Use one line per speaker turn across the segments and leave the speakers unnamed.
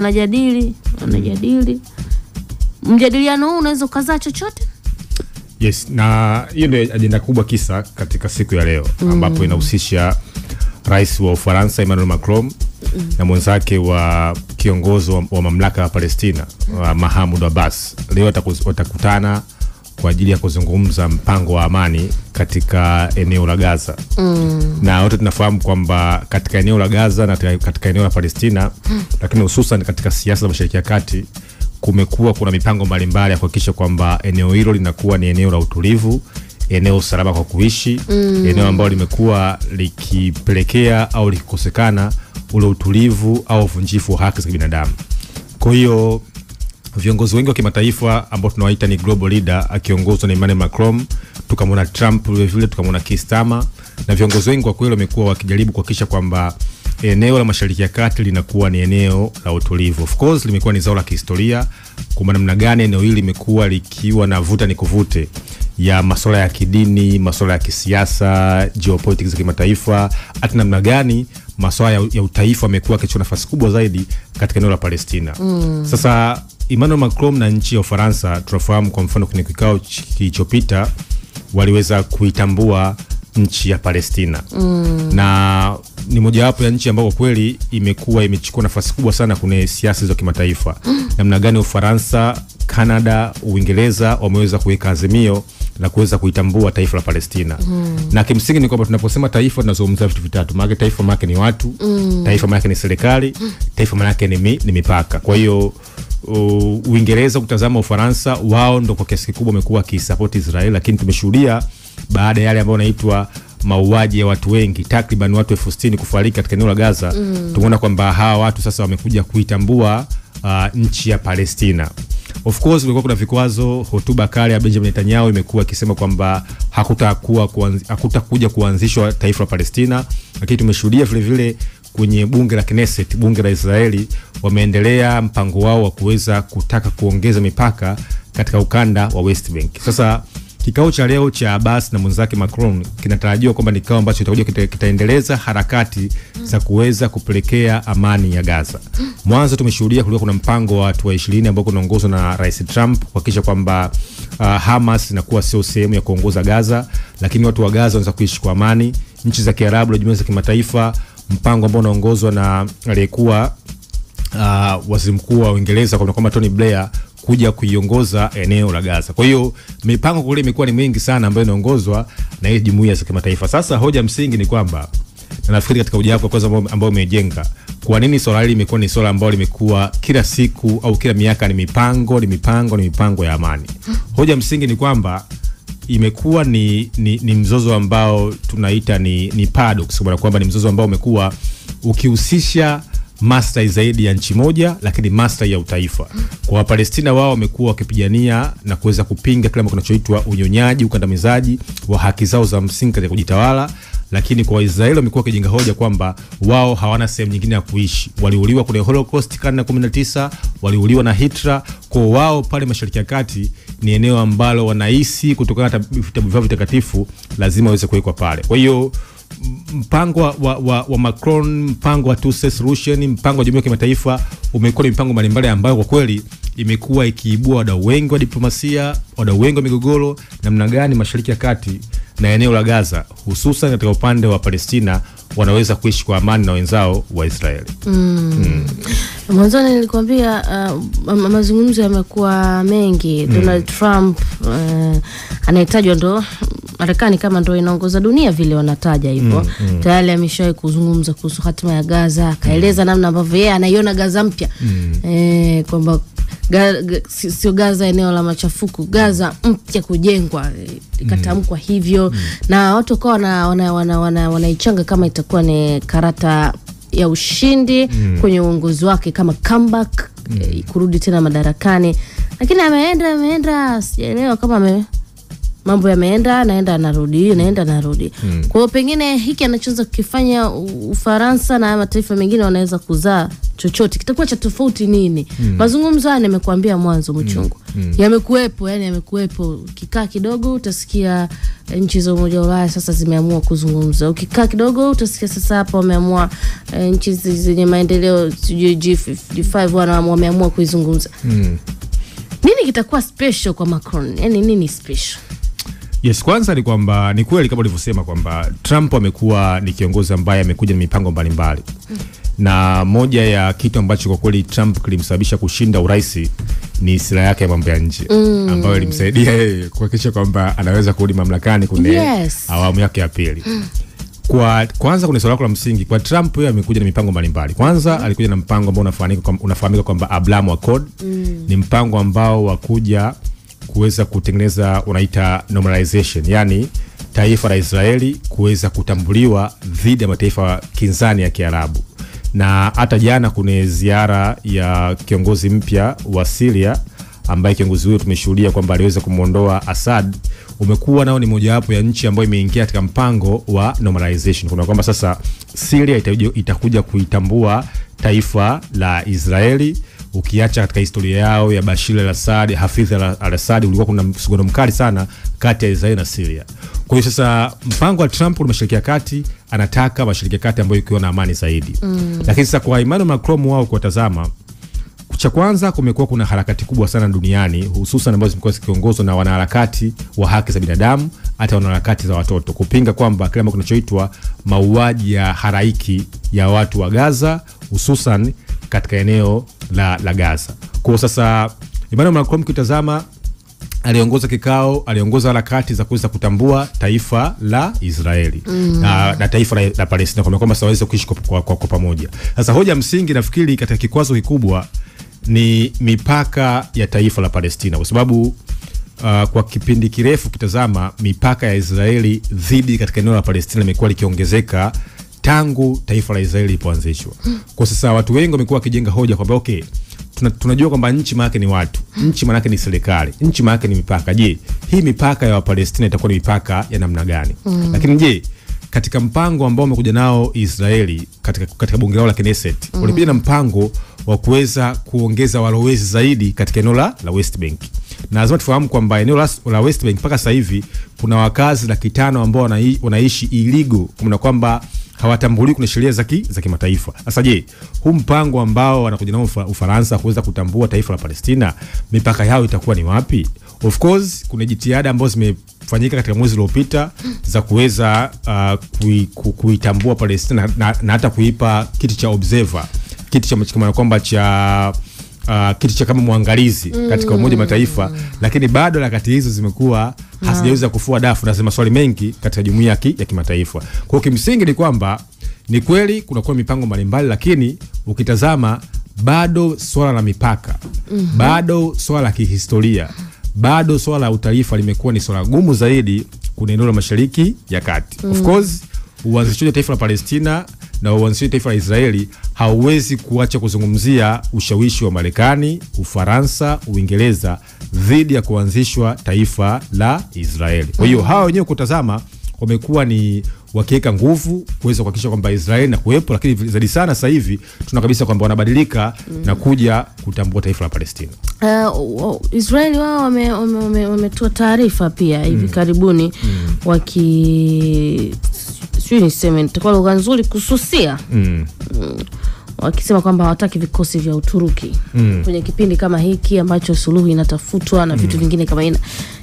wanajadili. Mjadiliano huu unaweza kuzaa chochote?
Yes, na hiyo ndio ajenda kubwa kisa katika siku ya leo ambapo inahusisha Rais wa Ufaransa Emmanuel Macron na mwenzake wa kiongozi wa mamlaka ya Palestina Mahmoud Abbas. Leo watakutana kwa ajili ya kuzungumza mpango wa amani katika eneo la Gaza. Na wote tunafahamu kwamba katika eneo la Gaza na katika eneo la Palestina, lakini hususan katika siasa za Mashariki ya Kati, kuna mipango mbalimbali ya kuhakikisha kwamba eneo hilo linakuwa ni eneo la utulivu, eneo salama kwa kuishi, eneo ambalo limekuwa likipelekea au likikosekana ule utulivu au uvunjifu wa haki za binadamu. Kwa hiyo viongozi wengi wa kimataifa ambao tunawaita ni global leader akiongozwa na Emmanuel Macron, tukamwona Trump vile tukamwona Keir Starmer, na viongozi wengi kwa kweli wamekuwa wakijaribu kuhakikisha kwamba eneo la Mashariki ya Kati linakuwa ni eneo la utulivu. Of course limekuwa ni zao la kihistoria kwa namna gani eneo hili limekuwa likiwa na vuta ni kuvute ya masuala ya kidini, masuala ya kisiasa, geopolitics za kimataifa, hata namna gani masuala ya utaifa yamekuwa kichukua nafasi kubwa zaidi katika eneo la Palestina. Sasa Emmanuel Macron na nchi ya Ufaransa tunafahamu kwa mfano kwenye kikao kilichopita waliweza kuitambua nchi ya Palestina. Na ni mojawapo ya nchi ambayo kweli imekuwa imechukua nafasi kubwa sana kwenye siasa za kimataifa. Namna gani Ufaransa, Canada, Uingereza wameweza kuweka azimio la kuweza kuitambua taifa la Palestina. Na kimsingi ni kwamba tunaposema taifa tunazungumzia vitu vitatu. Maana taifa maana ni watu, taifa maana ni serikali, taifa maana ni mipaka. Kwa hiyo Uingereza kutazama Ufaransa, wao ndo kwa kiasi kikubwa wamekuwa kisupport Israel, lakini tumeshuhudia baada ya yale ambayo yanaitwa mauaji ya watu wengi, takriban watu 60,000 kufariki katika eneo la Gaza, tumeona kwamba hawa watu sasa wamekuja kuitambua nchi ya Palestina. Of course kulikuwa kuna vikwazo. Hotuba kali ya Benjamin Netanyahu imekuwa ikisema kwamba hakutakuja kuanzishwa taifa la Palestina, lakini tumeshuhudia vile vile kwenye bunge la Knesset, bunge la Israeli, wameendelea mpango wao wa kuweza kutaka kuongeza mipaka katika ukanda wa West Bank. Sasa kikao cha leo cha Abbas na mwenzake Macron kinatarajiwa kwamba ni kikao ambacho kitaendeleza harakati za kuweza kupelekea amani ya Gaza. Mwanzo tumeshuhudia kulikuwa kuna mpango wa watu wa 20 ambao unaongozwa na Rais Trump kuhakikisha kwamba Hamas inakuwa sio sehemu ya kuongoza Gaza, lakini watu wa Gaza wanaweza kuishi kwa amani. Nchi za Kiarabu na jumuiya za kimataifa, mpango ambao unaongozwa na aliyekuwa waziri mkuu wa Uingereza kwamba Tony Blair kuja kuiongoza eneo la Gaza. Kwa hiyo mipango kule imekuwa ni mingi sana ambayo inaongozwa na hii jumuiya za kimataifa. Sasa hoja msingi ni kwamba, na nafikiri katika hoja yako kwanza ambao umejenga, kwa nini swala hili limekuwa ni swala ambalo limekuwa kila siku au kila miaka ni mipango ya amani. Hoja msingi ni kwamba imekuwa ni mzozo ambao tunaita ni paradox, kwa kwamba ni mzozo ambao umekuwa ukihusisha maslahi zaidi ya nchi moja, lakini maslahi ya utaifa. Kwa Palestina, wao wamekuwa wakipigania na kuweza kupinga kile ambacho kinachoitwa unyonyaji, ukandamizaji wa haki zao za msingi katika kujitawala, lakini kwa Israeli wamekuwa wakijenga hoja kwamba wao hawana sehemu nyingine ya kuishi. Waliuliwa kwenye Holocaust karne ya 19, waliuliwa na Hitler. Kwa wao pale Mashariki ya Kati ni eneo ambalo wanahisi kutokana na vitabu vyao vitakatifu lazima waweze kuwekwa pale. Kwa hiyo mpango wa Macron, mpango wa two state solution, mpango wa jumuiya ya kimataifa umekuwa ni mipango mbalimbali ambayo kwa kweli imekuwa ikiibua wadau wengi wa diplomasia, wadau wengi wa migogoro, namna gani Mashariki ya Kati na eneo la Gaza hususan katika upande wa Palestina wanaweza kuishi kwa amani na wenzao wa Israeli.
Mwanzoni nilikwambia mazungumzo yamekuwa mengi. Donald Trump anahitajwa ndo Marekani kama ndo inaongoza dunia vile wanataja hivyo. Tayari ameshawahi kuzungumza kuhusu hatima ya Gaza, akaeleza namna ambavyo yeye anaiona Gaza mpya. Kwamba sio Gaza eneo la machafuko, Gaza mpya kujengwa, ikatamkwa hivyo. Na watu kwa wanaichanga kama itakuwa ni karata ya ushindi kwenye uongozi wake, kama comeback, kurudi tena madarakani. Lakini ameenda sijaelewa kama mambo yameenda naenda narudi naenda narudi. Kwa hiyo pengine hiki anachoanza kukifanya Ufaransa na mataifa mengine wanaweza kuzaa chochote kitakuwa cha tofauti nini? Mazungumzo haya nimekuambia mwanzo mchungu. Yamekuepo, yani yamekuepo. Ukikaa kidogo utasikia nchi za Umoja wa Ulaya sasa zimeamua kuzungumza. Ukikaa kidogo utasikia sasa hapa wameamua nchi zenye maendeleo G5 wameamua kuizungumza. Nini kitakuwa special kwa Macron? Yani nini special?
Yes, kwanza ni kwamba ni kweli kama ulivyosema kwamba Trump amekuwa ni kiongozi ambaye amekuja na mipango mbalimbali. Na moja ya kitu ambacho kwa kweli Trump kilimsababisha kushinda urais ni sera yake ya mambo ya nje ambayo ilimsaidia yeye kuhakikisha kwamba anaweza kurudi mamlakani kwenye awamu yake ya pili. Kwanza kuna swala la msingi kwa Trump, yeye amekuja na mipango mbalimbali. Kwanza alikuja na mpango ambao unafahamika kwamba Abraham Accord. Ni mpango ambao wakuja kuweza kutengeneza unaita normalization, yani taifa la Israeli kuweza kutambuliwa dhidi ya mataifa kinzani ya Kiarabu. Na hata jana kuna ziara ya kiongozi mpya wa Syria ambaye kiongozi huyo tumeshuhudia kwamba aliweza kumuondoa Assad. Umekuwa nao ni mojawapo ya nchi ambayo imeingia katika mpango wa normalization. Kuna kwamba sasa Syria itakuja kuitambua taifa la Israeli. Ukiacha katika historia yao ya Bashir al-Assad, Hafidh al-Assad, ulikuwa kuna msuguano mkali sana kati ya Israeli na Syria. Kwa hiyo sasa mpango wa Trump wa Mashariki ya Kati, anataka Mashariki ya Kati ambayo ikiwa na amani zaidi. Lakini sasa kwa Emmanuel Macron wao kuwatazama, cha kwanza kumekuwa kuna harakati kubwa sana duniani, hususan ambazo zimekuwa zikiongozwa na wanaharakati wa haki za binadamu, hata wanaharakati za watoto, kupinga kwamba kile ambacho kinachoitwa mauaji ya halaiki ya watu wa Gaza, hususan katika eneo la Gaza. Kwa sasa Emmanuel Macron kitazama, aliongoza harakati za kuweza kutambua taifa la Israeli na taifa la Palestina, kwa kwamba waweze kuishi kwa pamoja. Sasa hoja msingi nafikiri katika kikwazo kikubwa ni mipaka ya taifa la Palestina, kwa sababu kwa kipindi kirefu kitazama mipaka ya Israeli dhidi katika eneo la Palestina imekuwa likiongezeka tangu taifa la Israeli lilipoanzishwa. Kwa sasa watu wengi wamekuwa wakijenga hoja kwamba okay, tunajua kwamba nchi maana ni watu, nchi maana ni serikali, nchi maana ni mipaka. Je, hii mipaka ya Palestina itakuwa ni mipaka ya namna gani? Lakini je, katika mpango ambao umekuja nao Israeli katika bunge lao la Knesset, walikuja na mpango wa kuweza kuongeza walowezi zaidi katika eneo la West Bank. Na lazima tufahamu kwamba eneo la West Bank mpaka sasa hivi kuna wakazi 500,000 ambao wanaishi illegal, kuna kwamba hawatambuli kuna sheria za kimataifa. Sasa je, huu mpango ambao wanakuja nao Ufaransa kuweza kutambua taifa la Palestina, mipaka yao itakuwa ni wapi? Of course kuna jitihada ambazo zimefanyika katika mwezi uliopita za kuweza kuitambua Palestina na hata kuipa kiti cha observer, kiti cha mchikimano kwamba kiti cha kama muangalizi katika Umoja wa Mataifa, lakini bado harakati hizo zimekuwa hazijaweza kufua dafu na zina maswali mengi katika jumuiya ya kimataifa. Kwa hiyo kimsingi ni kwamba ni kweli kuna kwa mipango mbalimbali, lakini ukitazama bado swala la mipaka, bado swala la kihistoria, bado swala la utaifa limekuwa ni swala gumu zaidi kuna eneo la Mashariki ya Kati. Of course uanzishaji wa taifa la Palestina na uanzishaji wa taifa la Israeli hauwezi kuacha kuzungumzia ushawishi wa Marekani, Ufaransa, Uingereza dhidi ya kuanzishwa taifa la Israeli. Kwa hiyo hao wenyewe kutazama wamekuwa ni wakiweka nguvu kuweza kuhakikisha kwamba Israeli na kuwepo, lakini zaidi sana sasa hivi tuna kabisa kwamba wanabadilika na kuja kutambua taifa la Palestina.
Israeli wao wametoa taarifa pia hivi karibuni sio niseme nitakuwa lugha nzuri kususia wakisema kwamba hawataki vikosi vya Uturuki kwenye kipindi kama hiki ambacho suluhu inatafutwa na vitu vingine kama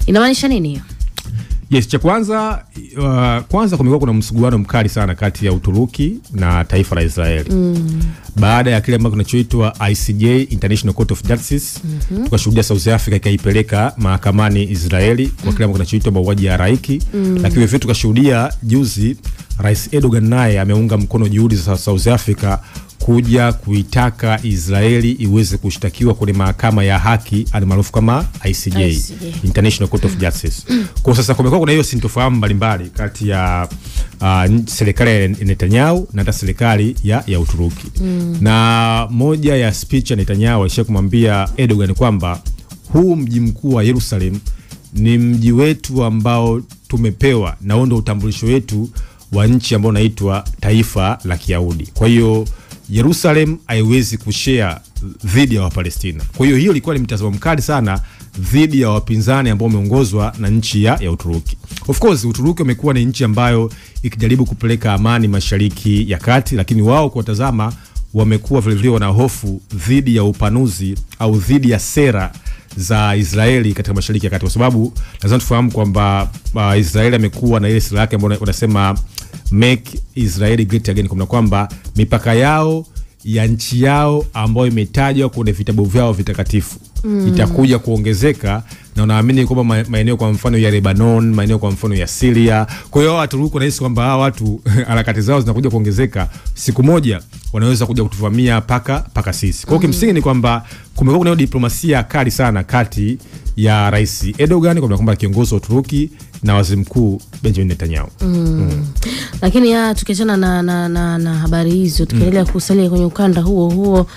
inamaanisha nini hiyo?
Yes, cha kwanza kumekuwa kuna msuguano mkali sana kati ya Uturuki na taifa la Israeli. Baada ya kile ambacho kinachoitwa ICJ, International Court of Justice, tukashuhudia South Africa ikaipeleka mahakamani Israeli kwa kile ambacho kinachoitwa mauaji ya halaiki. Lakini vile tukashuhudia juzi Rais Erdogan naye ameunga mkono juhudi za South Africa kuja kuitaka Israeli iweze kushtakiwa kwenye mahakama ya haki almaarufu kama ICJ, International Court of Justice. Kwa sasa kumekuwa kuna hiyo sintofahamu mbalimbali kati ya serikali ya Netanyahu na hata serikali ya Uturuki. Na moja ya speech ya Netanyahu alisha kumwambia Erdogan kwamba huu mji mkuu wa Jerusalem ni mji wetu ambao tumepewa na huo ndio utambulisho wetu wa nchi ambao unaitwa taifa la Kiyahudi. Kwa hiyo Jerusalem haiwezi kushare dhidi ya Wapalestina. Kwa hiyo ilikuwa ni mtazamo mkali sana dhidi ya wapinzani ambao wameongozwa na nchi ya Uturuki. Of course Uturuki umekuwa ni nchi ambayo ikijaribu kupeleka amani Mashariki ya Kati, lakini wao kwa tazama wamekuwa vile vile wana hofu dhidi ya upanuzi au dhidi ya sera za Israeli katika Mashariki ya Kati, kwa sababu lazima tufahamu kwamba Israeli amekuwa na ile sera yake ambayo wanasema make Israel great again, kwa kwamba mipaka yao ya nchi yao ambayo imetajwa kwenye vitabu vyao vitakatifu itakuja kuongezeka, na unaamini kwamba maeneo kwa mfano ya Lebanon, maeneo kwa mfano ya Syria. Kwa hiyo Waturuki wanahisi kwamba hawa watu harakati zao zinakuja kuongezeka, siku moja wanaweza kuja kutuvamia paka sisi. Kwa hiyo kimsingi ni kwamba kumekuwa kuna diplomasia kali sana kati ya Rais Erdogan kwamba kiongozi wa Uturuki na waziri mkuu Benjamin Netanyahu.
Lakini tukiachana na habari hizo tukiendelea kusalia kwenye ukanda huo